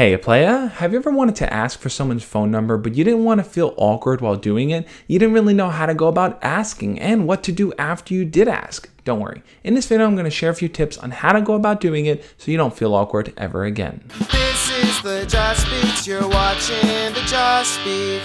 Hey playa, have you ever wanted to ask for someone's phone number but you didn't want to feel awkward while doing it? You didn't really know how to go about asking and what to do after you did ask. Don't worry, in this video I'm going to share a few tips on how to go about doing it so you don't feel awkward ever again. This is the Just Beats, you're watching the Just Beat.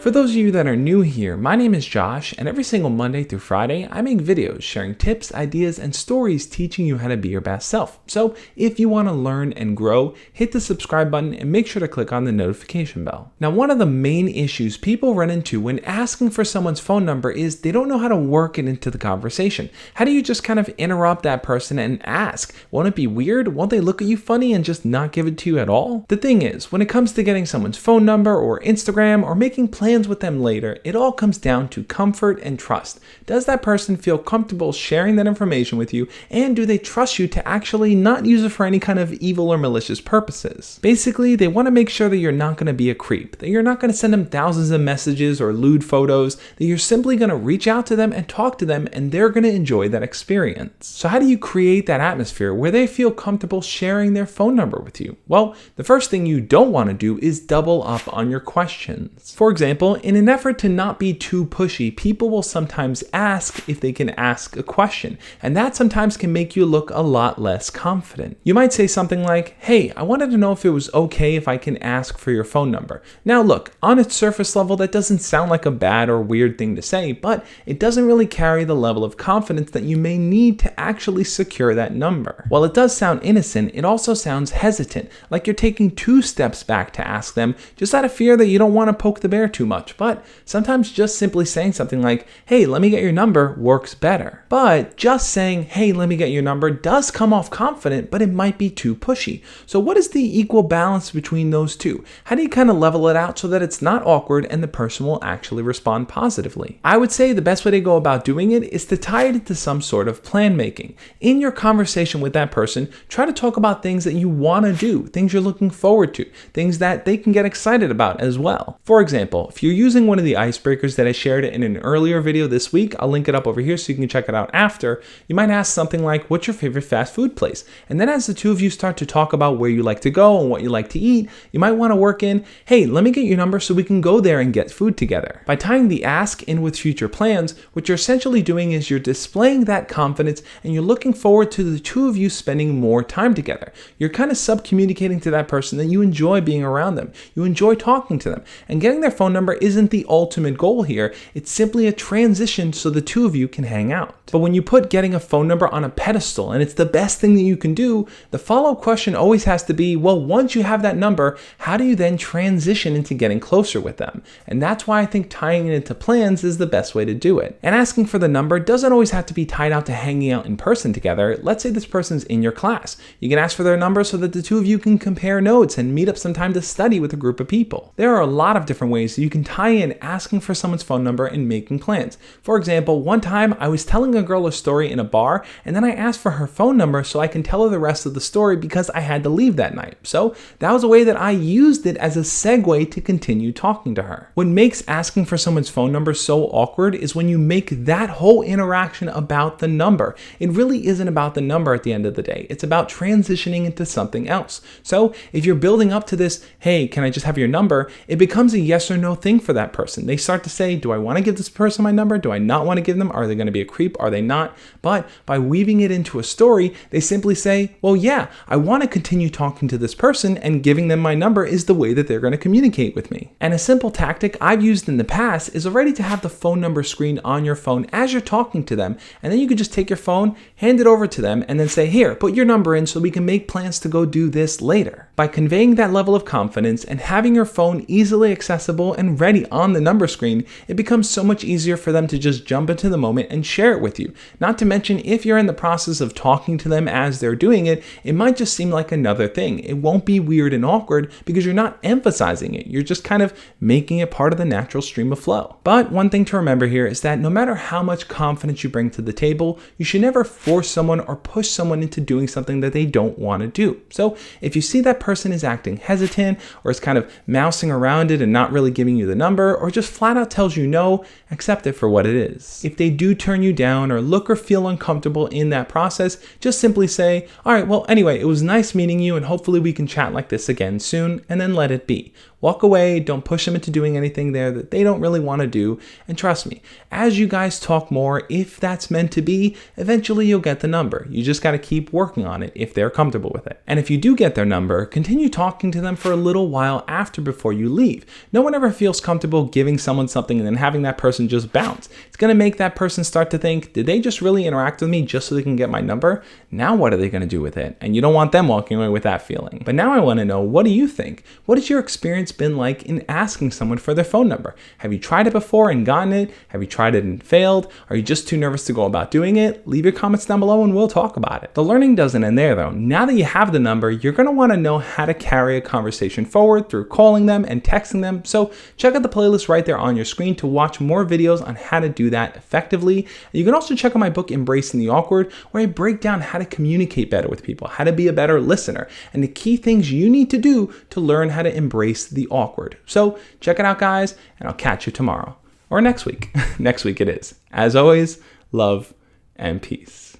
For those of you that are new here, my name is Josh, and every single Monday through Friday, I make videos sharing tips, ideas, and stories teaching you how to be your best self. So if you want to learn and grow, hit the subscribe button and make sure to click on the notification bell. Now, one of the main issues people run into when asking for someone's phone number is they don't know how to work it into the conversation. How do you just kind of interrupt that person and ask? Won't it be weird? Won't they look at you funny and just not give it to you at all? The thing is, when it comes to getting someone's phone number or Instagram or making plans with them later, it all comes down to comfort and trust. Does that person feel comfortable sharing that information with you, and do they trust you to actually not use it for any kind of evil or malicious purposes? Basically, they want to make sure that you're not going to be a creep, that you're not going to send them thousands of messages or lewd photos, that you're simply going to reach out to them and talk to them and they're going to enjoy that experience. So how do you create that atmosphere where they feel comfortable sharing their phone number with you? Well, the first thing you don't want to do is double up on your questions. For example, in an effort to not be too pushy, people will sometimes ask if they can ask a question, and that sometimes can make you look a lot less confident. You might say something like, "Hey, I wanted to know if it was okay if I can ask for your phone number." Now look, on its surface level, that doesn't sound like a bad or weird thing to say, but it doesn't really carry the level of confidence that you may need to actually secure that number. While it does sound innocent, it also sounds hesitant, like you're taking 2 steps back to ask them, just out of fear that you don't want to poke the bear too much. But sometimes just simply saying something like, "Hey, let me get your number," works better. But just saying, "Hey, let me get your number," does come off confident, but it might be too pushy. So what is the equal balance between those two? How do you kind of level it out so that it's not awkward and the person will actually respond positively? I would say the best way to go about doing it is to tie it into some sort of plan making. In your conversation with that person, try to talk about things that you want to do, things you're looking forward to, things that they can get excited about as well. For example, if you're using one of the icebreakers that I shared in an earlier video this week, I'll link it up over here so you can check it out after, you might ask something like, "What's your favorite fast food place?" And then as the two of you start to talk about where you like to go and what you like to eat, you might want to work in, "Hey, let me get your number so we can go there and get food together." By tying the ask in with future plans, what you're essentially doing is you're displaying that confidence and you're looking forward to the two of you spending more time together. You're kind of sub-communicating to that person that you enjoy being around them, you enjoy talking to them, and getting their phone number isn't the ultimate goal here. It's simply a transition so the two of you can hang out. But when you put getting a phone number on a pedestal and it's the best thing that you can do, the follow-up question always has to be, well, once you have that number, how do you then transition into getting closer with them? And that's why I think tying it into plans is the best way to do it. And asking for the number doesn't always have to be tied out to hanging out in person together. Let's say this person's in your class. You can ask for their number so that the two of you can compare notes and meet up sometime to study with a group of people. There are a lot of different ways that you can tie in asking for someone's phone number and making plans. For example, one time I was telling a girl a story in a bar, and then I asked for her phone number so I can tell her the rest of the story because I had to leave that night. So that was a way that I used it as a segue to continue talking to her. What makes asking for someone's phone number so awkward is when you make that whole interaction about the number. It really isn't about the number at the end of the day. It's about transitioning into something else. So if you're building up to this, "Hey, can I just have your number?" it becomes a yes or no thing for that person. They start to say, "Do I want to give this person my number? Do I not want to give them? Are they going to be a creep? Are they not?" But by weaving it into a story, they simply say, "Well, yeah, I want to continue talking to this person, and giving them my number is the way that they're going to communicate with me." And a simple tactic I've used in the past is already to have the phone number screen on your phone as you're talking to them, and then you could just take your phone, hand it over to them, and then say, "Here, put your number in so we can make plans to go do this later." By conveying that level of confidence and having your phone easily accessible and ready on the number screen, it becomes so much easier for them to just jump into the moment and share it with you. Not to mention, if you're in the process of talking to them as they're doing it, it might just seem like another thing. It won't be weird and awkward because you're not emphasizing it. You're just kind of making it part of the natural stream of flow. But one thing to remember here is that no matter how much confidence you bring to the table, you should never force someone or push someone into doing something that they don't want to do. So if you see that person is acting hesitant or is kind of mousing around it and not really giving you the number, or just flat out tells you no, accept it for what it is. If they do turn you down or look or feel uncomfortable in that process, just simply say, all right, well, anyway, it was nice meeting you and hopefully we can chat like this again soon, and then let it be. Walk away, don't push them into doing anything there that they don't really want to do, and trust me, as you guys talk more, if that's meant to be, eventually you'll get the number. You just got to keep working on it if they're comfortable with it. And if you do get their number, continue talking to them for a little while after before you leave. No one ever feels comfortable giving someone something and then having that person just bounce. It's going to make that person start to think, did they just really interact with me just so they can get my number? Now what are they going to do with it? And you don't want them walking away with that feeling. But now I want to know, what do you think? What has your experience been like in asking someone for their phone number? Have you tried it before and gotten it? Have you tried it and failed? Are you just too nervous to go about doing it? Leave your comments down below and we'll talk about it. The learning doesn't end there though. Now that you have the number, you're going to want to know how to carry a conversation forward through calling them and texting them. So check out the playlist right there on your screen to watch more videos on how to do that effectively. And you can also check out my book, Embracing the Awkward, where I break down how to communicate better with people, how to be a better listener, and the key things you need to do to learn how to embrace the awkward. So check it out, guys, and I'll catch you tomorrow or next week. Next week it is. As always, love and peace.